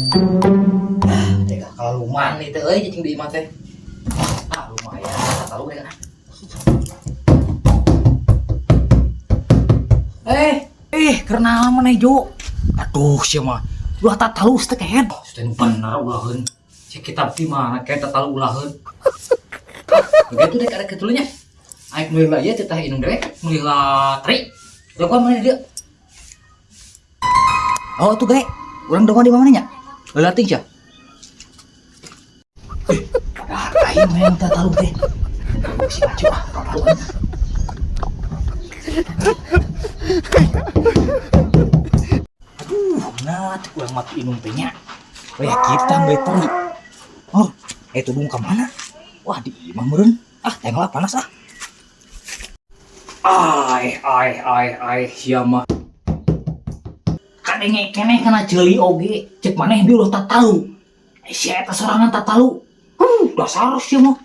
Teka kalau lumayan itu cacing di imah teh. Ah lumayan, tahu deh kan. Karena mana Jo? Aduh siapa? Ulah tak tahu teh kan? Sudah benar ulahan. Si kitab di mana kayak tak tahu ulahan. Begitu deh ada ketulunya. Aik mulai aja tetah inung deh, mulai tri. Lakukan mana dia? Oh tuh gay, orang dong di mana nya? Latih ya. Ayo main tak tahu deh. Si baju tahu. Aduh, nah tuh kurang mati inung tehnya. Kayak kita beteri. Oh, itu dong ke mana? Wah di imah meureun. Ah, tengok panas ah. Ai, siapa? Kadenge keneh kana ceuli oge, cek maneh bi ulah tak tahu. Si eta sorangan tak tahu. Dasar sih mah.